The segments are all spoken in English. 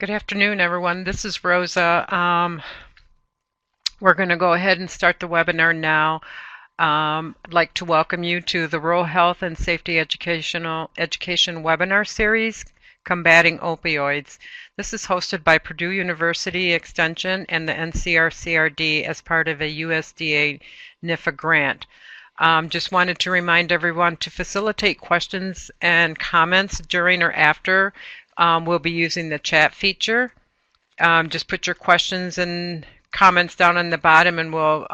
Good afternoon, everyone. This is Rosa. We're going to go ahead and start the webinar now. I'd like to welcome you to the Rural Health and Safety Education webinar series, Combating Opioids. This is hosted by Purdue University Extension and the NCRCRD as part of a USDA NIFA grant. Just wanted to remind everyone to facilitate questions and comments during or after. We'll be using the chat feature. Just put your questions and comments down on the bottom and we'll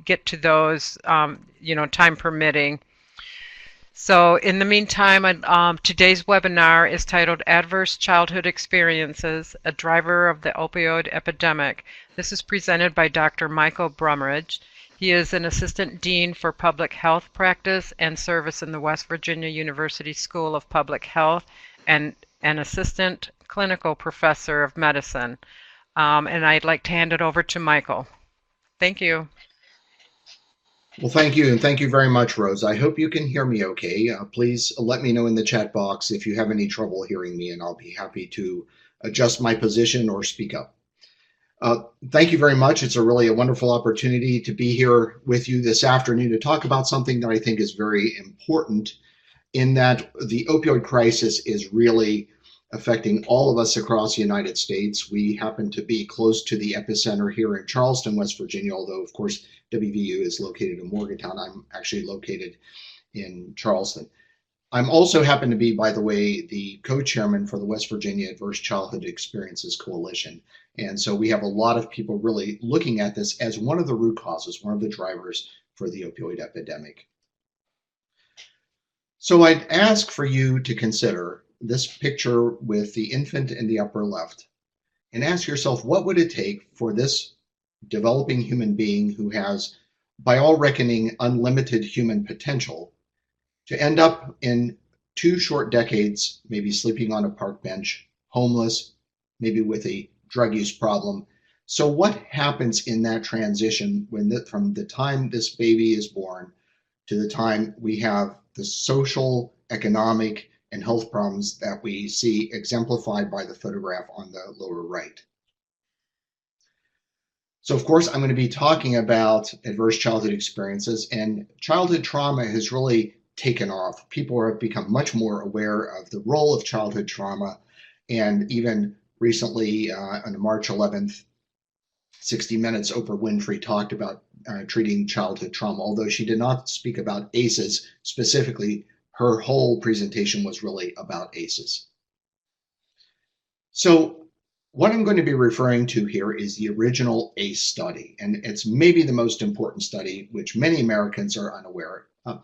get to those, time permitting. So in the meantime, today's webinar is titled Adverse Childhood Experiences, a Driver of the Opioid Epidemic. This is presented by Dr. Michael Brumridge. He is an Assistant Dean for Public Health Practice and Service in the West Virginia University School of Public Health and an Assistant Clinical Professor of Medicine. And I'd like to hand it over to Michael. Thank you. Well, thank you, and thank you very much, Rose. I hope you can hear me okay. Please let me know in the chat box if you have any trouble hearing me, and I'll be happy to adjust my position or speak up. Thank you very much. It's really a wonderful opportunity to be here with you this afternoon to talk about something that I think is very important, in that the opioid crisis is really affecting all of us across the United States. We happen to be close to the epicenter here in Charleston, West Virginia, although, of course, WVU is located in Morgantown. I'm actually located in Charleston. I'm also happen to be, by the way, the co-chairman for the West Virginia Adverse Childhood Experiences Coalition. And so we have a lot of people really looking at this as one of the root causes, one of the drivers for the opioid epidemic. So I'd ask for you to consider this picture with the infant in the upper left and ask yourself, what would it take for this developing human being who has, by all reckoning, unlimited human potential to end up in 2 short decades, maybe sleeping on a park bench, homeless, maybe with a drug use problem? So what happens in that transition from the time this baby is born to the time we have the social, economic, and health problems that we see exemplified by the photograph on the lower right? So of course, I'm going to be talking about adverse childhood experiences, and childhood trauma has really taken off. People have become much more aware of the role of childhood trauma, and even recently on March 11th, 60 Minutes, Oprah Winfrey talked about treating childhood trauma, although she did not speak about ACEs specifically. Her whole presentation was really about ACEs. So what I'm going to be referring to here is the original ACE study, and it's maybe the most important study, which many Americans are unaware of.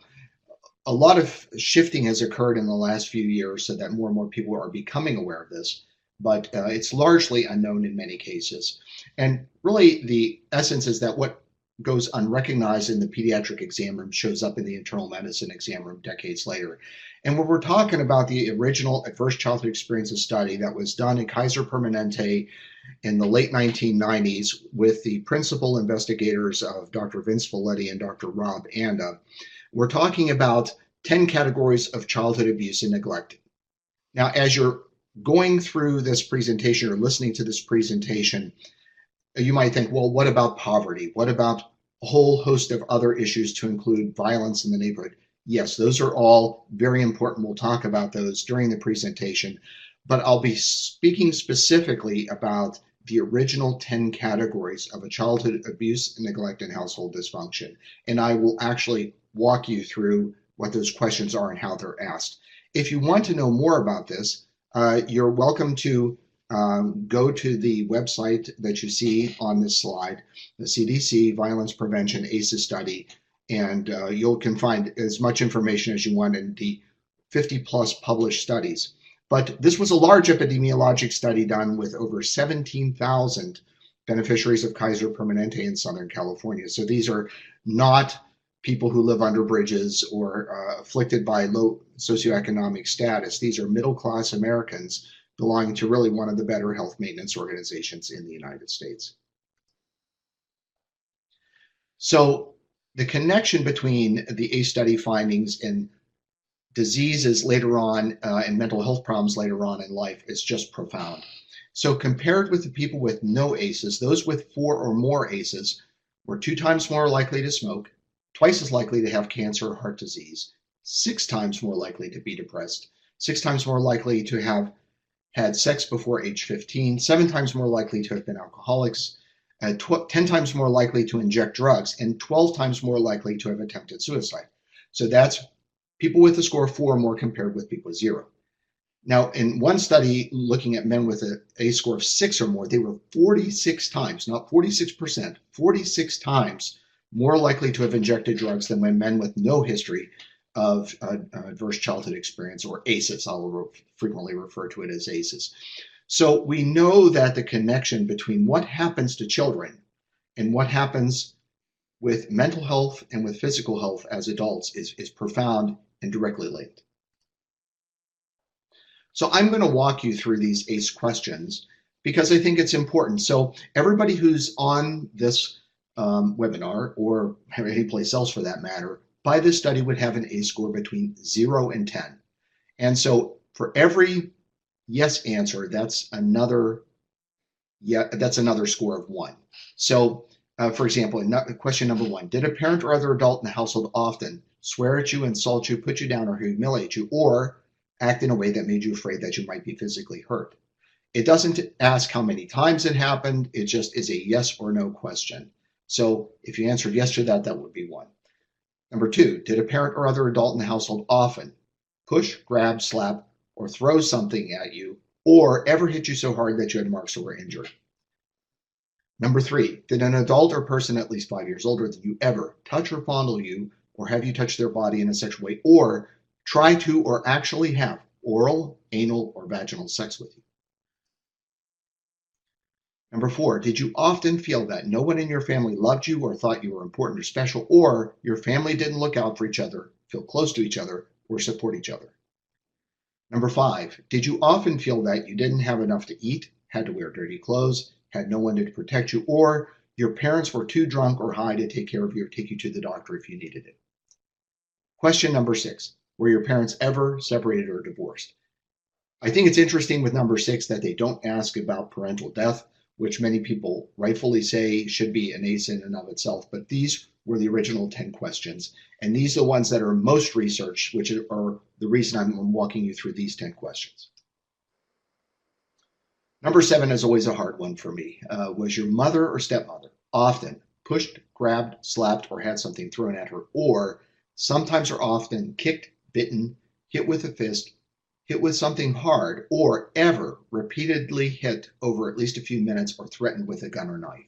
A lot of shifting has occurred in the last few years so that more and more people are becoming aware of this, but it's largely unknown in many cases. And really the essence is that what goes unrecognized in the pediatric exam room shows up in the internal medicine exam room decades later. And when we're talking about the original adverse childhood experiences study that was done in Kaiser Permanente in the late 1990s with the principal investigators of Dr. Vince Folletti and Dr. Rob Anda, we're talking about 10 categories of childhood abuse and neglect. Now, as you're going through this presentation or listening to this presentation, you might think, well, what about poverty? What about a whole host of other issues to include violence in the neighborhood? Yes, those are all very important. We'll talk about those during the presentation, but I'll be speaking specifically about the original 10 categories of a childhood abuse, neglect, and household dysfunction. And I will actually walk you through what those questions are and how they're asked. If you want to know more about this, you're welcome to go to the website that you see on this slide, the CDC Violence Prevention ACEs study, and you can find as much information as you want in the 50 plus published studies. But this was a large epidemiologic study done with over 17,000 beneficiaries of Kaiser Permanente in Southern California. So these are not people who live under bridges or afflicted by low socioeconomic status. These are middle-class Americans belonging to really one of the better health maintenance organizations in the United States. So the connection between the ACE study findings and diseases later on and mental health problems later on in life is just profound. So compared with the people with no ACEs, those with 4 or more ACEs were 2 times more likely to smoke, twice as likely to have cancer or heart disease, 6 times more likely to be depressed, 6 times more likely to have had sex before age 15, 7 times more likely to have been alcoholics, 10 times more likely to inject drugs, and 12 times more likely to have attempted suicide. So that's people with a score of 4 or more compared with people with 0. Now, in one study looking at men with a score of 6 or more, they were 46 times, not 46%, 46 times more likely to have injected drugs than when men with no history of adverse childhood experience, or ACEs. I'll frequently refer to it as ACEs. So we know that the connection between what happens to children and what happens with mental health and with physical health as adults is profound and directly linked. So I'm going to walk you through these ACE questions because I think it's important. So everybody who's on this webinar, or any place else for that matter, by this study would have an ACE score between 0 and 10. And so for every yes answer, that's another score of 1. So for example, in question number 1, did a parent or other adult in the household often swear at you, insult you, put you down, or humiliate you, or act in a way that made you afraid that you might be physically hurt? It doesn't ask how many times it happened. It just is a yes or no question. So if you answered yes to that, that would be 1. Number 2, did a parent or other adult in the household often push, grab, slap, or throw something at you, or ever hit you so hard that you had marks or were injured? Number 3, did an adult or person at least 5 years older than you ever touch or fondle you, or have you touched their body in a sexual way, or try to or actually have oral, anal, or vaginal sex with you? Number 4, did you often feel that no one in your family loved you or thought you were important or special, or your family didn't look out for each other, feel close to each other, or support each other? Number 5, did you often feel that you didn't have enough to eat, had to wear dirty clothes, had no one to protect you, or your parents were too drunk or high to take care of you or take you to the doctor if you needed it? Question number 6, were your parents ever separated or divorced? I think it's interesting with number 6 that they don't ask about parental death, which many people rightfully say should be an ACE in and of itself, but these were the original 10 questions, and these are the ones that are most researched, which are the reason I'm walking you through these 10 questions. Number 7 is always a hard one for me. Was your mother or stepmother often pushed, grabbed, slapped, or had something thrown at her, or sometimes or often kicked, bitten, hit with a fist, hit with something hard, or ever repeatedly hit over at least a few minutes or threatened with a gun or knife?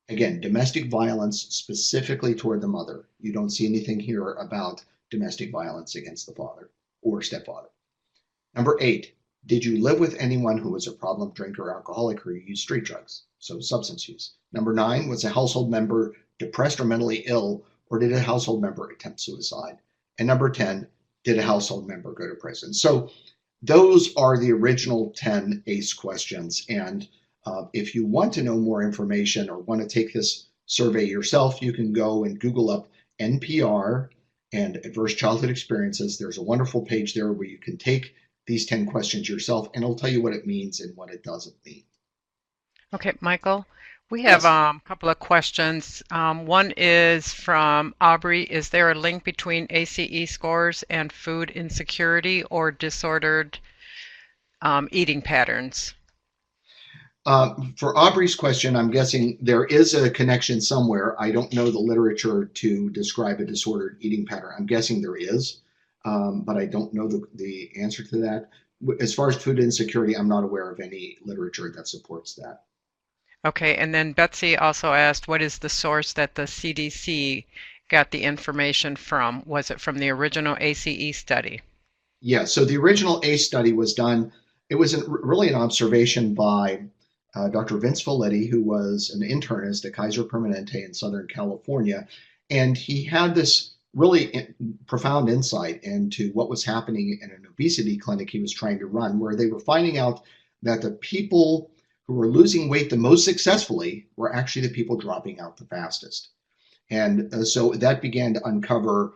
Again, domestic violence specifically toward the mother. You don't see anything here about domestic violence against the father or stepfather. Number 8, did you live with anyone who was a problem drinker, alcoholic, or used street drugs? So substance use. Number 9, was a household member depressed or mentally ill, or did a household member attempt suicide? And number 10, did a household member go to prison? So those are the original 10 ACE questions. And if you want to know more information or want to take this survey yourself, you can go and Google up NPR and adverse childhood experiences. There's a wonderful page there where you can take these 10 questions yourself, and it'll tell you what it means and what it doesn't mean. Okay, Michael, we have Yes. a couple of questions. One is from Aubrey. Is there a link between ACE scores and food insecurity or disordered eating patterns? For Aubrey's question, I'm guessing there is a connection somewhere. I don't know the literature to describe a disordered eating pattern. I'm guessing there is, but I don't know the answer to that. As far as food insecurity, I'm not aware of any literature that supports that. Okay, and then Betsy also asked, what is the source that the CDC got the information from? Was it from the original ACE study? Yeah, so the original ACE study was done, it was really an observation by Dr. Vince Folletti, who was an internist at Kaiser Permanente in Southern California. And he had this really profound insight into what was happening in an obesity clinic he was trying to run, where they were finding out that the people who were losing weight the most successfully were actually the people dropping out the fastest. And so that began to uncover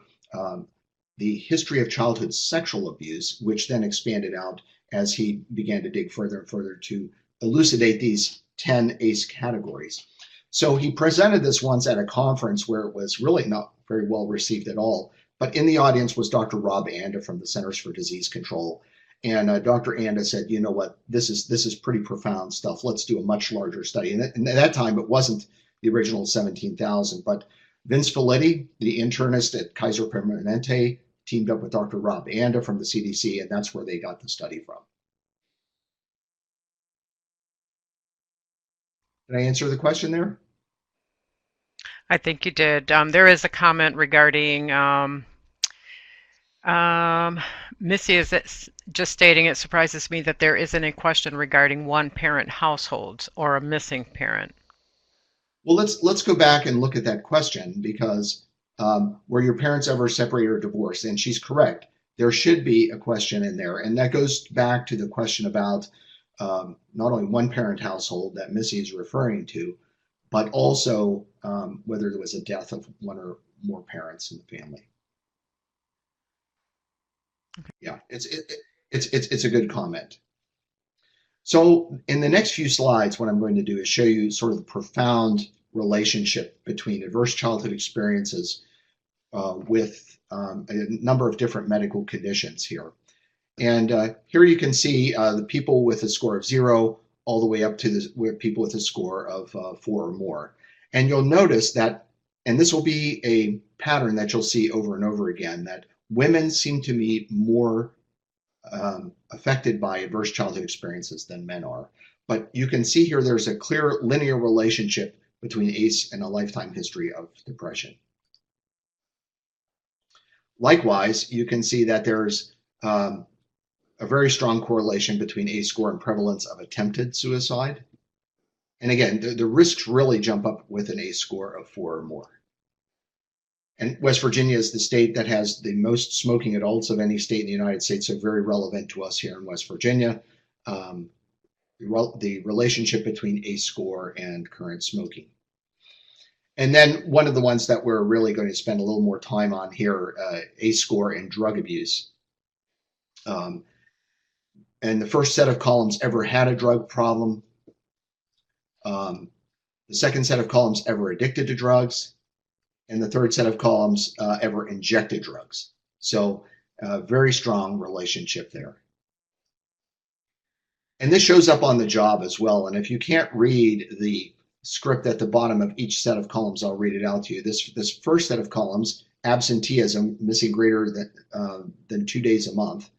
the history of childhood sexual abuse, which then expanded out as he began to dig further and further to elucidate these 10 ACE categories. So he presented this once at a conference where it was really not very well received at all. But in the audience was Dr. Rob Anda from the Centers for Disease Control. And Dr. Anda said, you know what, this is pretty profound stuff. Let's do a much larger study. And at that time, it wasn't the original 17,000, but Vince Felitti, the internist at Kaiser Permanente, teamed up with Dr. Rob Anda from the CDC, and that's where they got the study from. Did I answer the question there? I think you did. There is a comment regarding Missy is just stating it surprises me that there isn't a question regarding one-parent households or a missing parent. Well, let's go back and look at that question because were your parents ever separated or divorced? And she's correct. There should be a question in there, and that goes back to the question about not only one-parent household that Missy is referring to, but also whether there was a death of one or more parents in the family. Yeah, it's a good comment. So in the next few slides, what I'm going to do is show you sort of the profound relationship between adverse childhood experiences with a number of different medical conditions here. And here you can see the people with a score of 0 all the way up to the people with a score of 4 or more. And you'll notice that, and this will be a pattern that you'll see over and over again, that women seem to be more affected by adverse childhood experiences than men are. But you can see here there's a clear linear relationship between ACE and a lifetime history of depression. Likewise, you can see that there's a very strong correlation between ACE score and prevalence of attempted suicide. And again, the risks really jump up with an ACE score of 4 or more. And West Virginia is the state that has the most smoking adults of any state in the United States, so very relevant to us here in West Virginia. The relationship between ACE score and current smoking. And then one of the ones that we're really going to spend a little more time on here, ACE score and drug abuse. And the first set of columns ever had a drug problem. The second set of columns ever addicted to drugs. And the third set of columns ever injected drugs. So very strong relationship there. And this shows up on the job as well. And if you can't read the script at the bottom of each set of columns, I'll read it out to you. This first set of columns, absenteeism, missing greater than 2 days a month.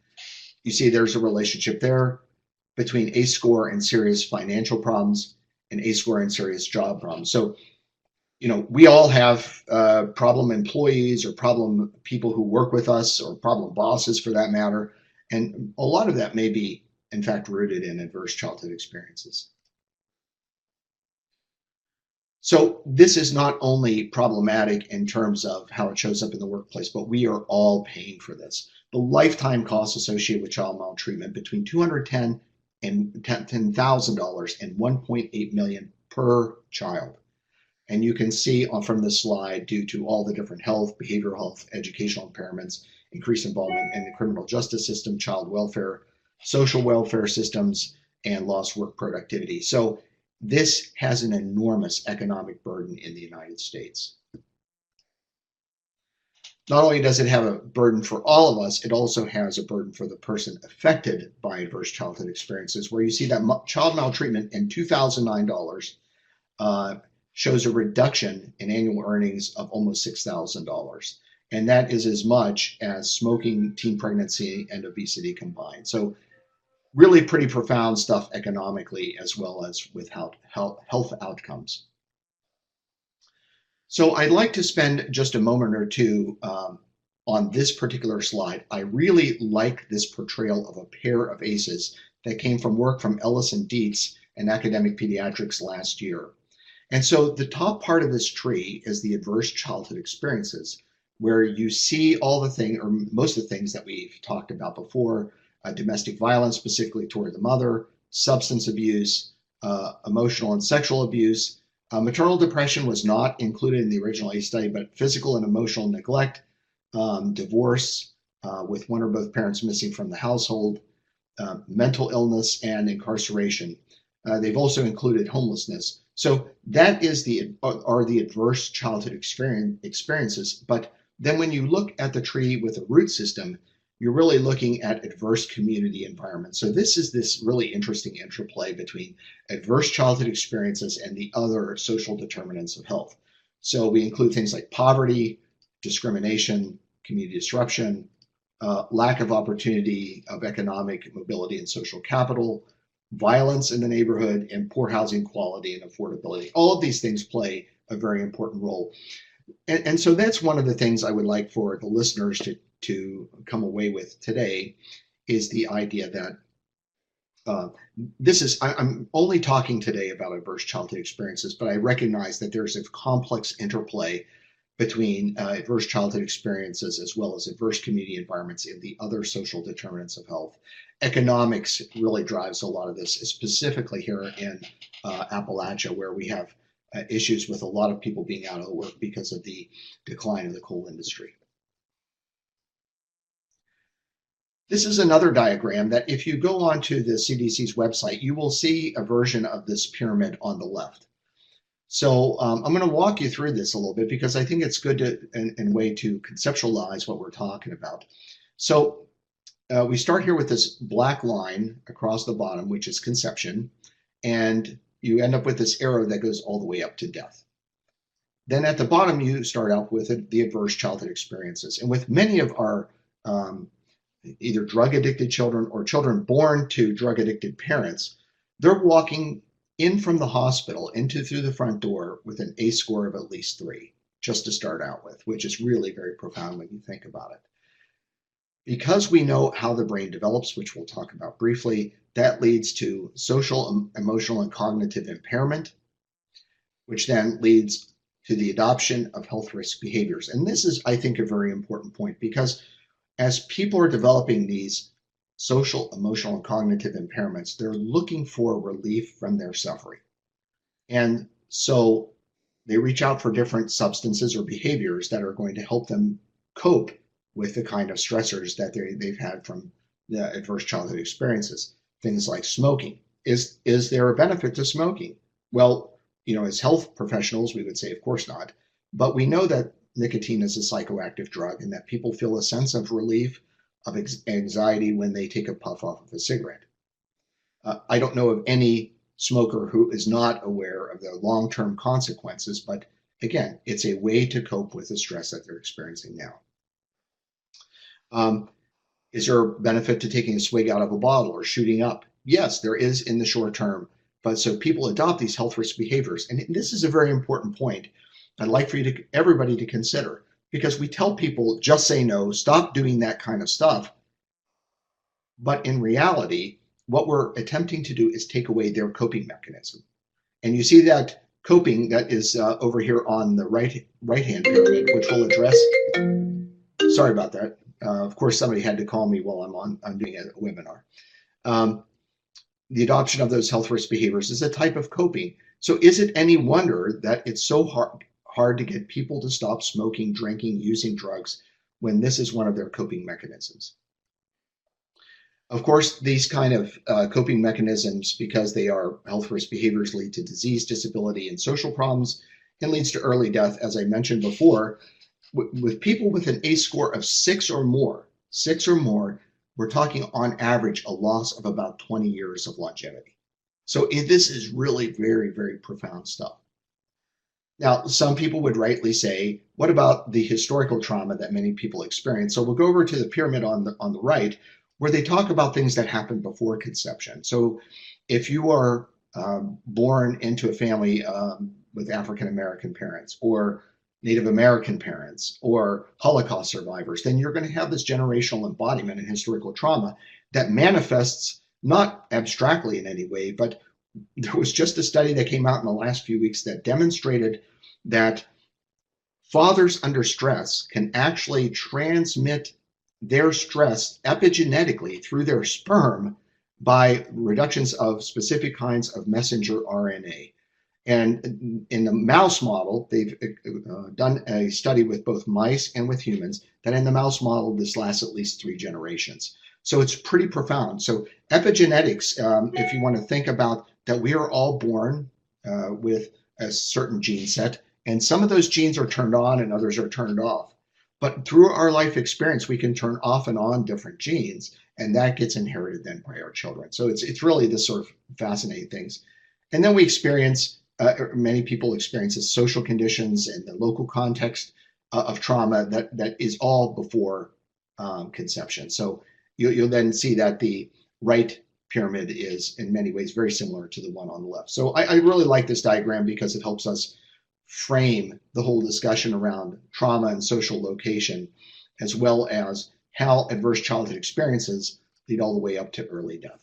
You see there's a relationship there between ACE score and serious financial problems and ACE score and serious job problems. So you know, we all have problem employees or problem people who work with us or problem bosses for that matter. And a lot of that may be, in fact, rooted in adverse childhood experiences. So this is not only problematic in terms of how it shows up in the workplace, but we are all paying for this. The lifetime costs associated with child maltreatment between $210,000 and $10,000 and $1.8 million per child. And you can see from this slide, due to all the different health, behavioral health, educational impairments, increased involvement in the criminal justice system, child welfare, social welfare systems, and lost work productivity. So this has an enormous economic burden in the United States. Not only does it have a burden for all of us, it also has a burden for the person affected by adverse childhood experiences, where you see that child maltreatment in $2,009 shows a reduction in annual earnings of almost $6,000. And that is as much as smoking, teen pregnancy, and obesity combined. So really pretty profound stuff economically as well as with health outcomes. So I'd like to spend just a moment or two on this particular slide. I really like this portrayal of a pair of ACEs that came from work from Ellis and Dietz in Academic Pediatrics last year. And so the top part of this tree is the adverse childhood experiences, where you see all the things, or most of the things that we've talked about before, domestic violence, specifically toward the mother, substance abuse, emotional and sexual abuse. Maternal depression was not included in the original ACE study, but physical and emotional neglect, divorce with one or both parents missing from the household, mental illness, and incarceration. They've also included homelessness. So that is are the adverse childhood experiences. But then when you look at the tree with a root system, you're really looking at adverse community environments. So this is this really interesting interplay between adverse childhood experiences and the other social determinants of health. So we include things like poverty, discrimination, community disruption, lack of opportunity of economic mobility and social capital, violence in the neighborhood, and poor housing quality and affordability. All of these things play a very important role. And so that's one of the things I would like for the listeners to come away with today is the idea that I'm only talking today about adverse childhood experiences, but I recognize that there's a complex interplay between adverse childhood experiences as well as adverse community environments in the other social determinants of health. Economics really drives a lot of this, specifically here in Appalachia, where we have issues with a lot of people being out of work because of the decline of the coal industry. This is another diagram that if you go onto the CDC's website, you will see a version of this pyramid on the left. So I'm going to walk you through this a little bit because I think it's good to, in a way to conceptualize what we're talking about. So we start here with this black line across the bottom, which is conception, and you end up with this arrow that goes all the way up to death. Then at the bottom, you start out with the adverse childhood experiences. And with many of our either drug-addicted children or children born to drug-addicted parents, they're walking in from the hospital through the front door with an ACE score of at least 3, just to start out with, which is really very profound when you think about it. Because we know how the brain develops, which we'll talk about briefly, that leads to social, emotional, and cognitive impairment, which then leads to the adoption of health risk behaviors. And this is, I think, a very important point because as people are developing these social, emotional, and cognitive impairments, they're looking for relief from their suffering. And so they reach out for different substances or behaviors that are going to help them cope with the kind of stressors that they've had from the adverse childhood experiences. Things like smoking. Is there a benefit to smoking? Well, as health professionals, we would say, of course not. But we know that nicotine is a psychoactive drug and that people feel a sense of relief, of anxiety when they take a puff off of a cigarette. I don't know of any smoker who is not aware of the long-term consequences, but again, it's a way to cope with the stress that they're experiencing now. Is there a benefit to taking a swig out of a bottle or shooting up? Yes, there is in the short term, but so people adopt these health risk behaviors. And this is a very important point I'd like for everybody to consider, because we tell people just say no, stop doing that kind of stuff. But in reality, what we're attempting to do is take away their coping mechanism. And you see that coping that is over here on the right-hand pyramid, which will address, sorry about that. Of course, somebody had to call me while I'm doing a webinar. The adoption of those health risk behaviors is a type of coping. So is it any wonder that it's so hard to get people to stop smoking, drinking, using drugs when this is one of their coping mechanisms? Of course, these kind of coping mechanisms, because they are health risk behaviors, lead to disease, disability, and social problems, and leads to early death, as I mentioned before. With people with an ACE score of 6 or more, we're talking on average a loss of about 20 years of longevity. So this is really very, very profound stuff. Now, some people would rightly say, what about the historical trauma that many people experience? So we'll go over to the pyramid on the right, where they talk about things that happened before conception. So if you are born into a family with African American parents or Native American parents or Holocaust survivors, then you're going to have this generational embodiment in historical trauma that manifests not abstractly in any way, but there was just a study that came out in the last few weeks that demonstrated that fathers under stress can actually transmit their stress epigenetically through their sperm by reductions of specific kinds of messenger RNA. And in the mouse model, they've done a study with both mice and with humans that in the mouse model, this lasts at least 3 generations. So it's pretty profound. So epigenetics, if you want to think about that we are all born with a certain gene set, and some of those genes are turned on and others are turned off. But through our life experience, we can turn off and on different genes, and that gets inherited then by our children. So it's really this sort of fascinating things. And then we experience, many people experience the social conditions and the local context of trauma that is all before conception. So you'll then see that the right pyramid is in many ways very similar to the one on the left. So I really like this diagram because it helps us frame the whole discussion around trauma and social location, as well as how adverse childhood experiences lead all the way up to early death.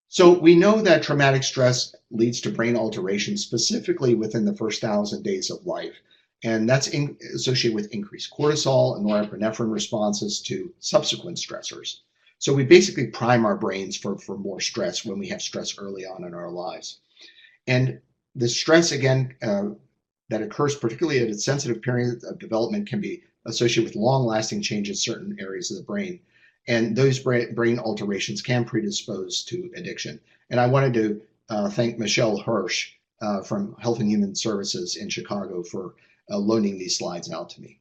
So we know that traumatic stress leads to brain alteration specifically within the first 1,000 days of life. And that's associated with increased cortisol and norepinephrine responses to subsequent stressors. So we basically prime our brains for more stress when we have stress early on in our lives. And the stress, again, that occurs particularly at a sensitive period of development can be associated with long-lasting changes in certain areas of the brain. And those brain alterations can predispose to addiction. And I wanted to thank Michelle Hirsch from Health and Human Services in Chicago for loaning these slides out to me.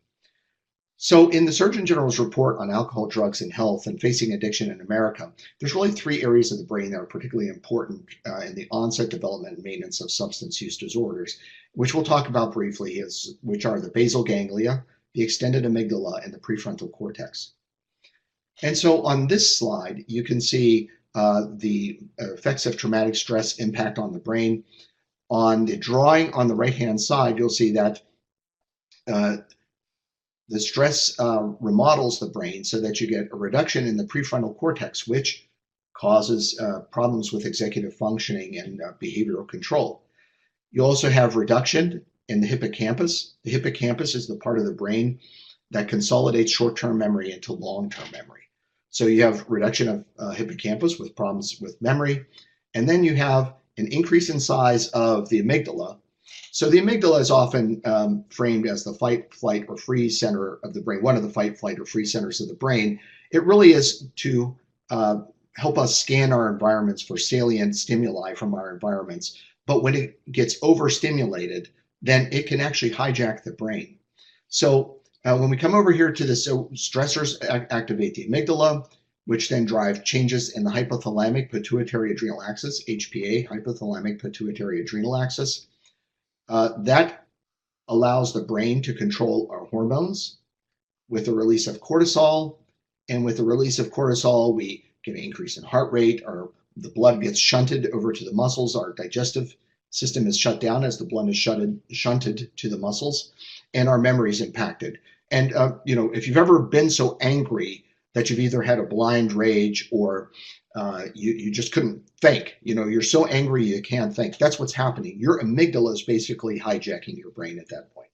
So in the Surgeon General's report on alcohol, drugs, and health and facing addiction in America, there's really 3 areas of the brain that are particularly important in the onset, development, and maintenance of substance use disorders, which we'll talk about briefly, which are the basal ganglia, the extended amygdala, and the prefrontal cortex. And so on this slide, you can see the effects of traumatic stress impact on the brain. On the drawing on the right-hand side, you'll see that the stress remodels the brain so that you get a reduction in the prefrontal cortex, which causes problems with executive functioning and behavioral control. You also have reduction in the hippocampus. The hippocampus is the part of the brain that consolidates short-term memory into long-term memory. So you have reduction of hippocampus with problems with memory, and then you have an increase in size of the amygdala. So the amygdala is often framed as the fight, flight, or freeze center of the brain, one of the fight, flight, or freeze centers of the brain. It really is to help us scan our environments for salient stimuli from our environments. But when it gets overstimulated, then it can actually hijack the brain. So when we come over here to this, so stressors activate the amygdala, which then drive changes in the hypothalamic pituitary adrenal axis, HPA, hypothalamic pituitary adrenal axis. That allows the brain to control our hormones with the release of cortisol. And with the release of cortisol, we get an increase in heart rate, the blood gets shunted over to the muscles, our digestive system is shut down as the blood is shunted to the muscles, and our memory is impacted. And if you've ever been so angry that you've either had a blind rage or you just couldn't think, you're so angry you can't think. That's what's happening. Your amygdala is basically hijacking your brain at that point.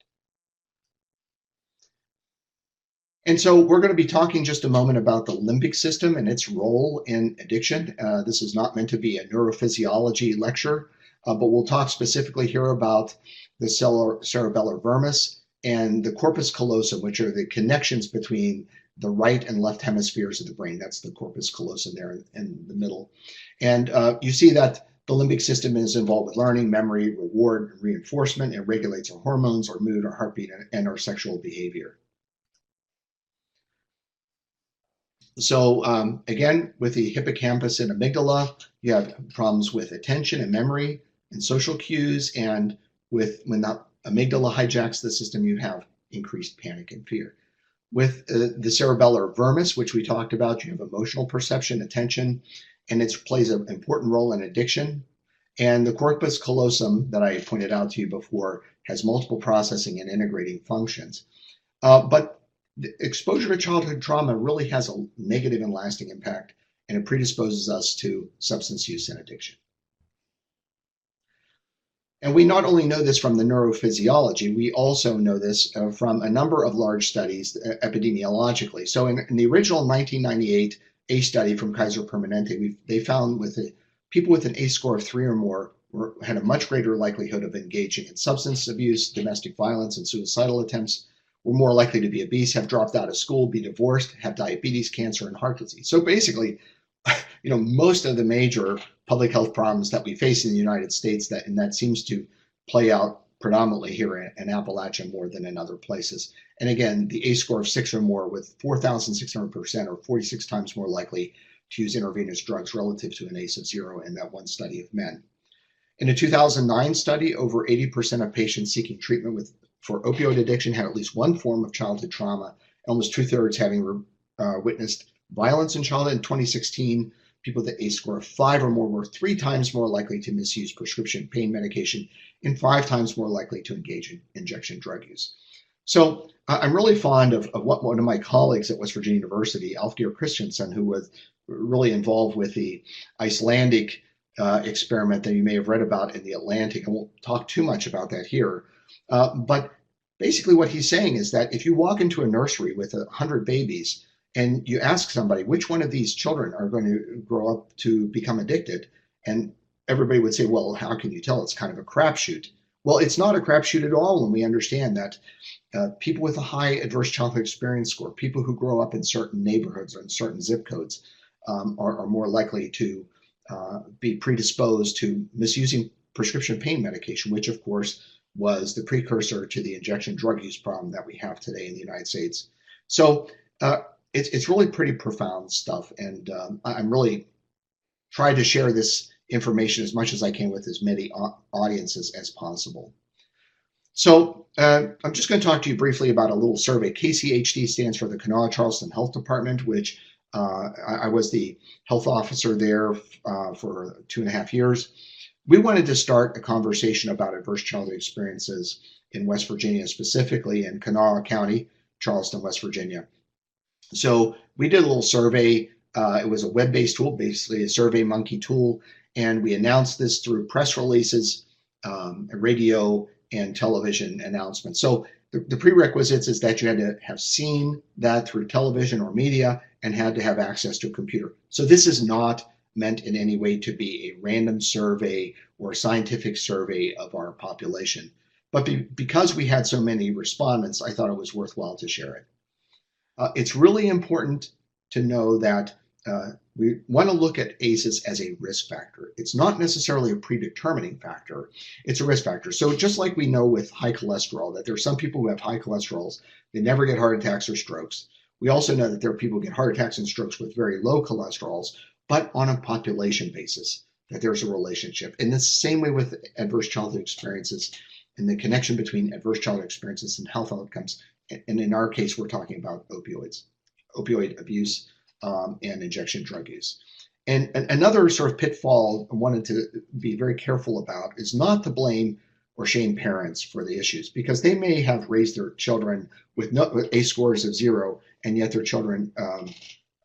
And so we're going to be talking just a moment about the limbic system and its role in addiction. This is not meant to be a neurophysiology lecture, but we'll talk specifically here about the cerebellar vermis and the corpus callosum, which are the connections between the right and left hemispheres of the brain. That's the corpus callosum there in the middle. And you see that the limbic system is involved with learning, memory, reward, and reinforcement. It regulates our hormones, our mood, our heartbeat, and our sexual behavior. So again, with the hippocampus and amygdala, you have problems with attention and memory and social cues. And when the amygdala hijacks the system, you have increased panic and fear. With the cerebellar vermis, which we talked about, you have emotional perception, attention, and it plays an important role in addiction. And the corpus callosum that I pointed out to you before has multiple processing and integrating functions. But the exposure to childhood trauma really has a negative and lasting impact, and it predisposes us to substance use and addiction. And we not only know this from the neurophysiology, we also know this from a number of large studies epidemiologically. So in the original 1998 ACE study from Kaiser Permanente, they found people with an ACE score of 3 or more had a much greater likelihood of engaging in substance abuse, domestic violence, and suicidal attempts, were more likely to be obese, have dropped out of school, be divorced, have diabetes, cancer, and heart disease. So basically, most of the major public health problems that we face in the United States, that seems to play out predominantly here in Appalachia more than in other places. And again, the ACE score of 6 or more with 4,600% or 46 times more likely to use intravenous drugs relative to an ACE of 0 in that one study of men. In a 2009 study, over 80% of patients seeking treatment for opioid addiction had at least one form of childhood trauma, almost two-thirds having witnessed violence in childhood. In 2016, people with an ACE score of 5 or more were 3 times more likely to misuse prescription pain medication and 5 times more likely to engage in injection drug use. So I'm really fond of what one of my colleagues at West Virginia University, Alfgeir Christensen, who was really involved with the Icelandic experiment that you may have read about in the Atlantic. I won't talk too much about that here. But basically what he's saying is that if you walk into a nursery with 100 babies and you ask somebody which one of these children are going to grow up to become addicted, and everybody would say, well, how can you tell? It's kind of a crapshoot. Well, it's not a crapshoot at all when we understand that people with a high adverse childhood experience score, people who grow up in certain neighborhoods or in certain zip codes, are more likely to be predisposed to misusing prescription pain medication, which of course was the precursor to the injection drug use problem that we have today in the United States. So it's really pretty profound stuff, and I'm really trying to share this information as much as I can with as many audiences as possible. So I'm just going to talk to you briefly about a little survey. KCHD stands for the Kanawha Charleston Health Department, which I was the health officer there for 2.5 years. We wanted to start a conversation about adverse childhood experiences in West Virginia, specifically in Kanawha County, Charleston, West Virginia. So we did a little survey. It was a web-based tool, basically a Survey Monkey tool, and we announced this through press releases, radio, and television announcements. So the prerequisites is that you had to have seen that through television or media and had to have access to a computer. So this is not meant in any way to be a random survey or a scientific survey of our population. But because we had so many respondents, I thought it was worthwhile to share it. It's really important to know that we want to look at ACEs as a risk factor. It's not necessarily a predetermining factor, it's a risk factor. So just like we know with high cholesterol, that there are some people who have high cholesterols, they never get heart attacks or strokes. We also know that there are people who get heart attacks and strokes with very low cholesterols, but on a population basis, that there's a relationship. In the same way with adverse childhood experiences and the connection between adverse childhood experiences and health outcomes. And in our case, we're talking about opioids, opioid abuse, and injection drug use. And another sort of pitfall I wanted to be very careful about is not to blame or shame parents for the issues, because they may have raised their children with ACE scores of 0, and yet their children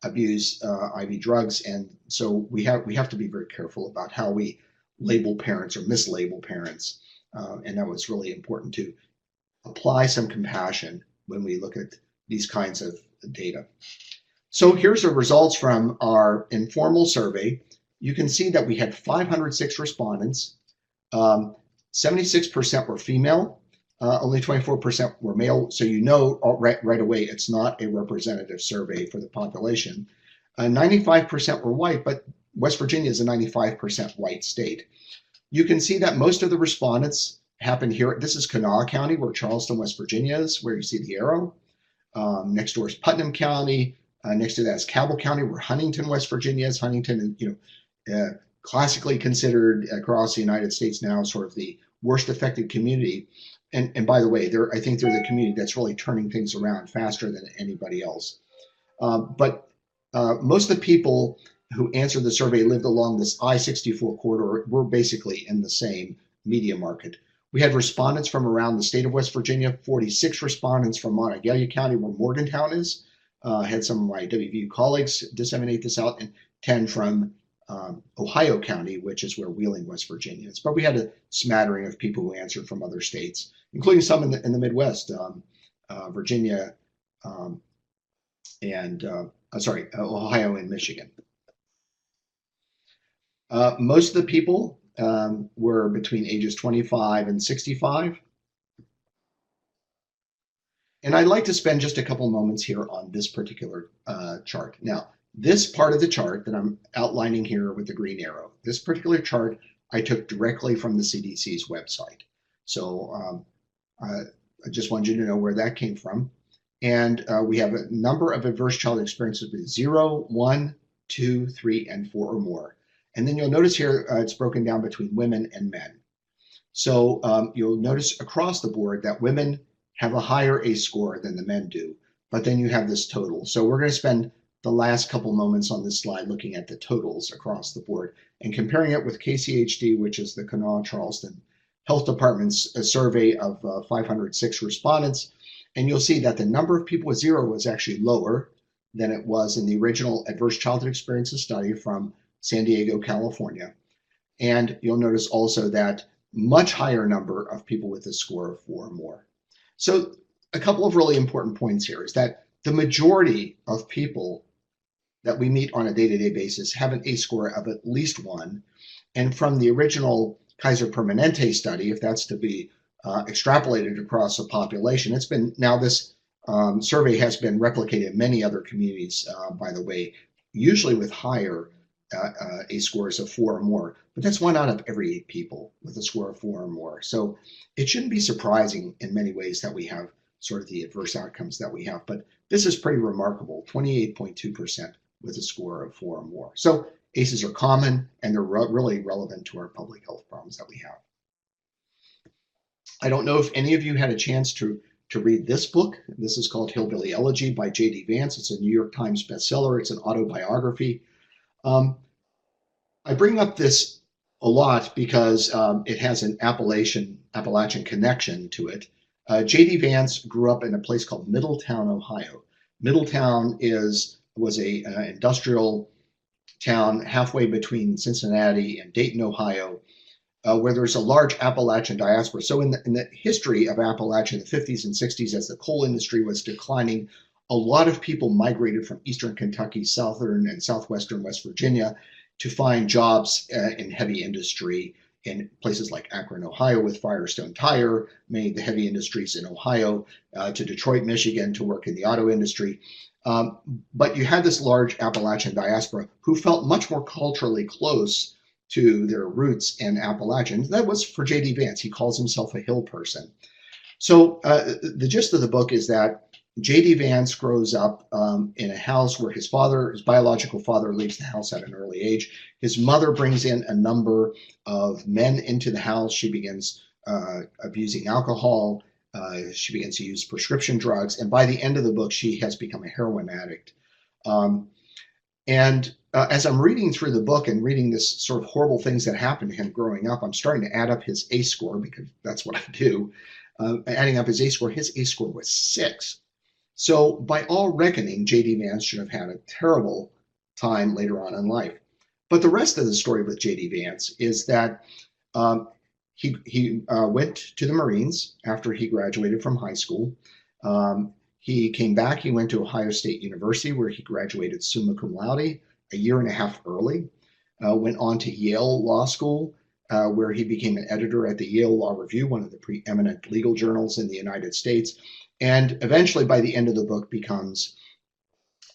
abuse IV drugs. And so we have to be very careful about how we label parents or mislabel parents. And that was really important to apply some compassion when we look at these kinds of data. So here's the results from our informal survey. You can see that we had 506 respondents. 76% were female, only 24% were male. So you know right away it's not a representative survey for the population. 95% were white, but West Virginia is a 95% white state. You can see that most of the respondents happened here. This is Kanawha County, where Charleston, West Virginia is, where you see the arrow. Next door is Putnam County. Next to that is Cabell County, where Huntington, West Virginia is. Huntington, classically considered across the United States now sort of the worst affected community. And by the way, I think they're the community that's really turning things around faster than anybody else. But most of the people who answered the survey lived along this I-64 corridor. We're basically in the same media market. We had respondents from around the state of West Virginia, 46 respondents from Monongalia County, where Morgantown is. Had some of my WVU colleagues disseminate this out, and 10 from Ohio County, which is where Wheeling, West Virginia is. But we had a smattering of people who answered from other states, including some in the Midwest, Virginia, Ohio and Michigan. Most of the people were between ages 25 and 65. And I'd like to spend just a couple moments here on this particular chart. Now, this part of the chart that I'm outlining here with the green arrow, this particular chart I took directly from the CDC's website. So I just wanted you to know where that came from. And we have a number of adverse childhood experiences with 0, 1, 2, 3, and 4 or more. And then you'll notice here it's broken down between women and men. So you'll notice across the board that women have a higher ACE score than the men do, but then you have this total. So we're going to spend the last couple moments on this slide looking at the totals across the board and comparing it with KCHD, which is the Kanawha Charleston Health Department's survey of 506 respondents. And you'll see that the number of people with 0 was actually lower than it was in the original Adverse Childhood Experiences study from San Diego, California. And you'll notice also that much higher number of people with a score of 4 or more. So a couple of really important points here is that the majority of people that we meet on a day-to-day basis have an ACE score of at least 1. And from the original Kaiser Permanente study, if that's to be extrapolated across a population, it's been, now this survey has been replicated in many other communities, by the way, usually with higher ACE scores of 4 or more, but that's 1 out of every 8 people with a score of 4 or more. So it shouldn't be surprising in many ways that we have sort of the adverse outcomes that we have, but this is pretty remarkable, 28.2% with a score of 4 or more. So ACEs are common and they're really relevant to our public health problems that we have. I don't know if any of you had a chance to read this book. This is called Hillbilly Elegy by J.D. Vance. It's a New York Times bestseller. It's an autobiography. I bring up this a lot because it has an Appalachian connection to it. J.D. Vance grew up in a place called Middletown, Ohio. Middletown was a industrial town halfway between Cincinnati and Dayton, Ohio, where there's a large Appalachian diaspora. So in the history of Appalachia in the 50s and 60s, as the coal industry was declining, a lot of people migrated from eastern Kentucky, southern and southwestern West Virginia to find jobs in heavy industry in places like Akron, Ohio, with Firestone Tire, many of the heavy industries in Ohio, to Detroit, Michigan, to work in the auto industry. But you had this large Appalachian diaspora who felt much more culturally close to their roots in Appalachian. That was for J.D. Vance. He calls himself a hill person. So the gist of the book is that J.D. Vance grows up in a house where his biological father, leaves the house at an early age. His mother brings in a number of men into the house. She begins abusing alcohol. She begins to use prescription drugs. And by the end of the book, she has become a heroin addict. As I'm reading through the book and reading this sort of horrible things that happened to him growing up, I'm starting to add up his ACE score, because that's what I do. Adding up his ACE score, was 6. So by all reckoning, J.D. Vance should have had a terrible time later on in life. But the rest of the story with J.D. Vance is that he went to the Marines after he graduated from high school. He came back, he went to Ohio State University, where he graduated summa cum laude a year and a half early. Went on to Yale Law School, where he became an editor at the Yale Law Review, one of the preeminent legal journals in the United States. And eventually, by the end of the book, becomes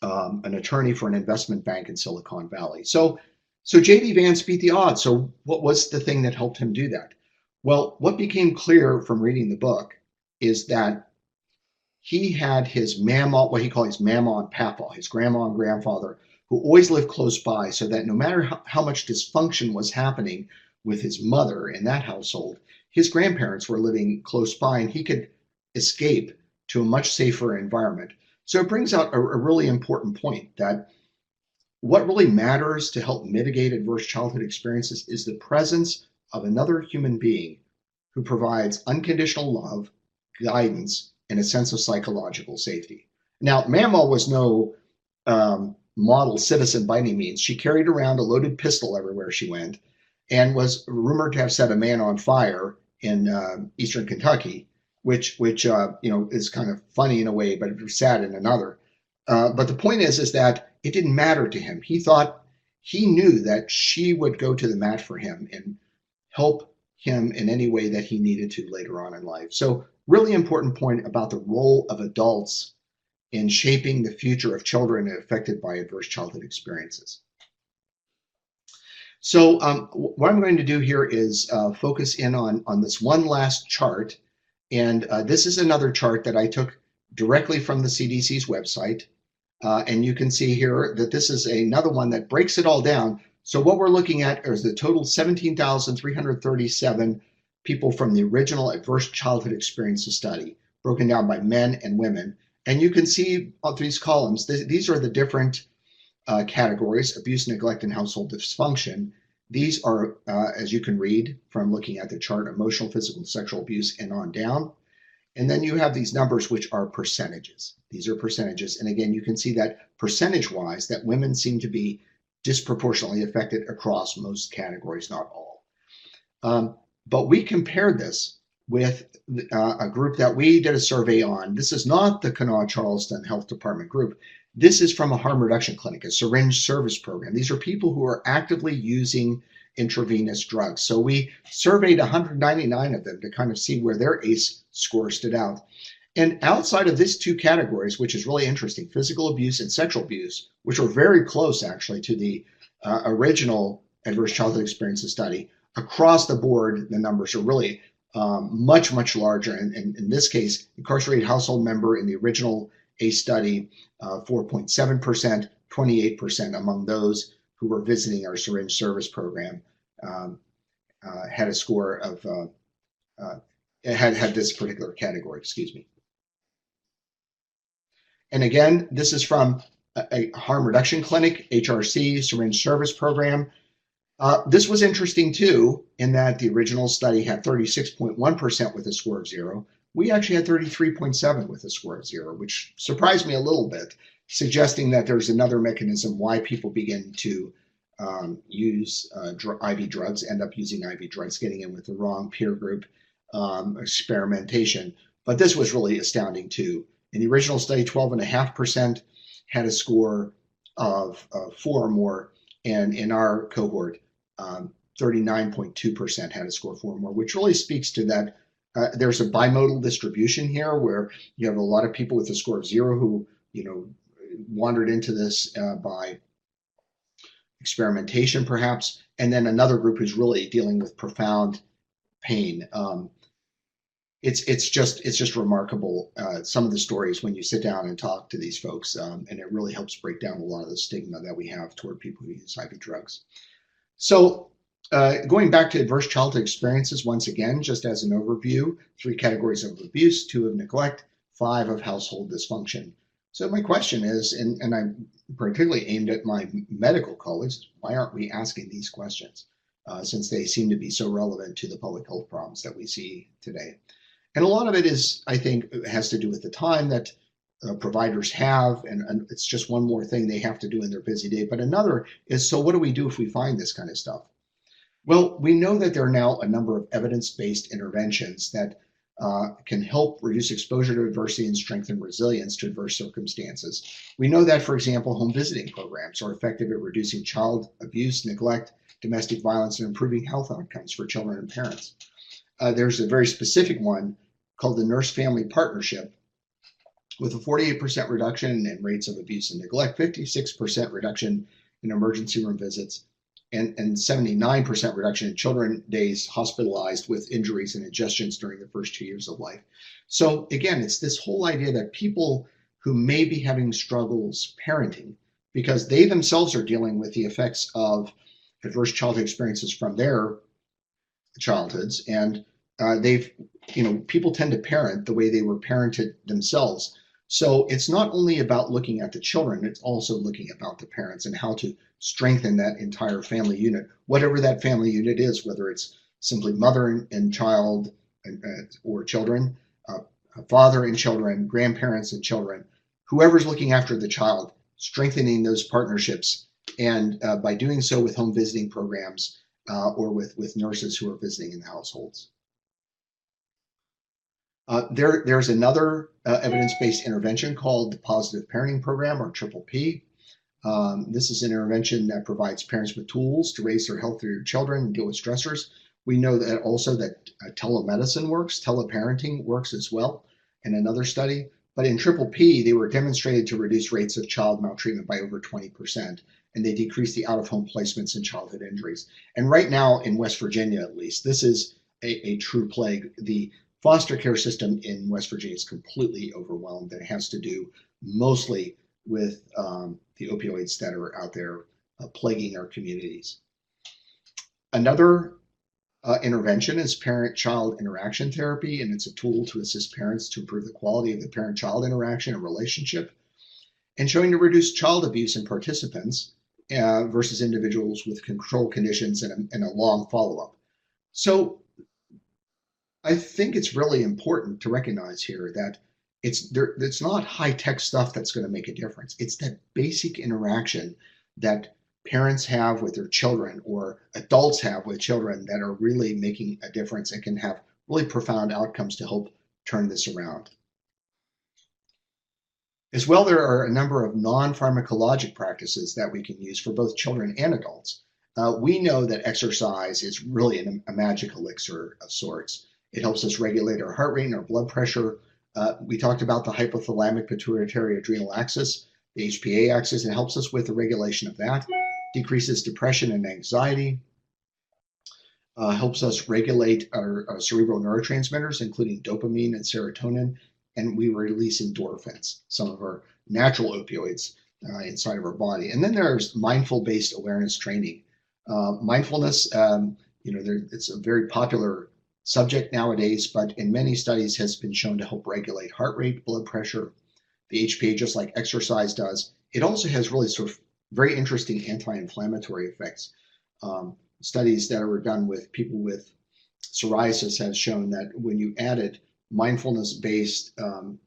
an attorney for an investment bank in Silicon Valley. So J.D. Vance beat the odds. So what was the thing that helped him do that? Well, what became clear from reading the book is that he had his mama, what he calls his mama and papa, his grandma and grandfather, who always lived close by, so that no matter how much dysfunction was happening with his mother in that household, his grandparents were living close by and he could escape to a much safer environment. So it brings out a really important point, that what really matters to help mitigate adverse childhood experiences is the presence of another human being who provides unconditional love, guidance, and a sense of psychological safety. Now, Mama was no model citizen by any means. She carried around a loaded pistol everywhere she went and was rumored to have set a man on fire in eastern Kentucky, which is kind of funny in a way, but sad in another. But the point is that it didn't matter to him. He knew that she would go to the mat for him and help him in any way that he needed to later on in life. So really important point about the role of adults in shaping the future of children affected by adverse childhood experiences. So what I'm going to do here is focus in on this one last chart. And this is another chart that I took directly from the CDC's website. And you can see here that this is another one that breaks it all down. So what we're looking at is the total 17,337 people from the original adverse childhood experiences study, broken down by men and women. And you can see of these columns, these are the different categories: abuse, neglect, and household dysfunction. These are, as you can read from looking at the chart, emotional, physical, sexual abuse, and on down. And then you have these numbers, which are percentages. These are percentages. And again, you can see that percentage-wise, that women seem to be disproportionately affected across most categories, not all. But we compared this with a group that we did a survey on. This is not the Kanawha Charleston Health Department group. This is from a harm reduction clinic, a syringe service program. These are people who are actively using intravenous drugs. So we surveyed 199 of them to kind of see where their ACE score stood out. And outside of these two categories, which is really interesting, physical abuse and sexual abuse, which were very close actually to the original adverse childhood experiences study, across the board, the numbers are really much, much larger. And in this case, incarcerated household member in the original ACE study, 4.7%, 28% among those who were visiting our syringe service program had a score of, had this particular category, excuse me. And again, this is from a harm reduction clinic, HRC, syringe service program. This was interesting too, in that the original study had 36.1% with a score of 0. We actually had 33.7 with a score of 0, which surprised me a little bit, suggesting that there's another mechanism why people begin to use IV drugs, end up using IV drugs, getting in with the wrong peer group experimentation. But this was really astounding too. In the original study, 12.5% had a score of 4 or more, and in our cohort, 39.2% had a score of 4 or more, which really speaks to that. There's a bimodal distribution here where you have a lot of people with a score of 0 who, wandered into this by experimentation perhaps, and then another group who's really dealing with profound pain. It's just remarkable, some of the stories when you sit down and talk to these folks, and it really helps break down a lot of the stigma that we have toward people who use IV drugs. So going back to adverse childhood experiences, once again, just as an overview, 3 categories of abuse, 2 of neglect, 5 of household dysfunction. So my question is, and I'm particularly aimed at my medical colleagues, why aren't we asking these questions? Since they seem to be so relevant to the public health problems that we see today. And a lot of it is, I think, has to do with the time that providers have, and it's just one more thing they have to do in their busy day. But another is, so what do we do if we find this kind of stuff? Well, we know that there are now a number of evidence-based interventions that can help reduce exposure to adversity and strengthen resilience to adverse circumstances. We know that, for example, home visiting programs are effective at reducing child abuse, neglect, domestic violence, and improving health outcomes for children and parents. There's a very specific one called the Nurse-Family Partnership, with a 48% reduction in rates of abuse and neglect, 56% reduction in emergency room visits, and 79% reduction in children days hospitalized with injuries and ingestions during the first 2 years of life. So again, it's this whole idea that people who may be having struggles parenting, because they themselves are dealing with the effects of adverse childhood experiences from their childhoods, and people tend to parent the way they were parented themselves. So it's not only about looking at the children, it's also looking about the parents and how to strengthen that entire family unit, whatever that family unit is, whether it's simply mother and child or children, father and children, grandparents and children, whoever's looking after the child, strengthening those partnerships. And by doing so with home visiting programs or with nurses who are visiting in the households. There's another evidence-based intervention called the Positive Parenting Program, or Triple P. This is an intervention that provides parents with tools to raise their healthier children and deal with stressors. We know that also that telemedicine works, teleparenting works as well in another study. But in triple P, they were demonstrated to reduce rates of child maltreatment by over 20%, and they decreased the out-of-home placements and childhood injuries. And right now, in West Virginia at least, this is a true plague. The foster care system in West Virginia is completely overwhelmed, and it has to do mostly with the opioids that are out there plaguing our communities. Another intervention is parent-child interaction therapy, and it's a tool to assist parents to improve the quality of the parent-child interaction and relationship, and showing to reduce child abuse in participants versus individuals with control conditions and a long follow-up. So I think it's really important to recognize here that it's not high-tech stuff that's going to make a difference. It's that basic interaction that parents have with their children or adults have with children that are really making a difference and can have really profound outcomes to help turn this around. As well, there are a number of non-pharmacologic practices that we can use for both children and adults. We know that exercise is really a magic elixir of sorts. It helps us regulate our heart rate and our blood pressure. We talked about the hypothalamic pituitary adrenal axis, the HPA axis. It helps us with the regulation of that, decreases depression and anxiety, helps us regulate our cerebral neurotransmitters, including dopamine and serotonin, and we release endorphins, some of our natural opioids inside of our body. And then there's mindful-based awareness training. Mindfulness, it's a very popular subject nowadays, but in many studies has been shown to help regulate heart rate, blood pressure, the HPA, just like exercise does. It also has really sort of very interesting anti-inflammatory effects. Studies that were done with people with psoriasis have shown that when you added mindfulness-based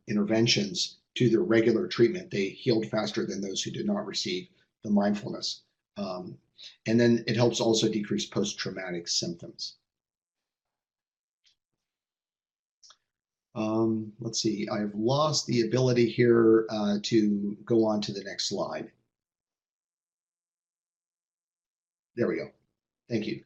interventions to their regular treatment, they healed faster than those who did not receive the mindfulness. And then it helps also decrease post-traumatic symptoms. Let's see, I've lost the ability here to go on to the next slide. There we go. Thank you.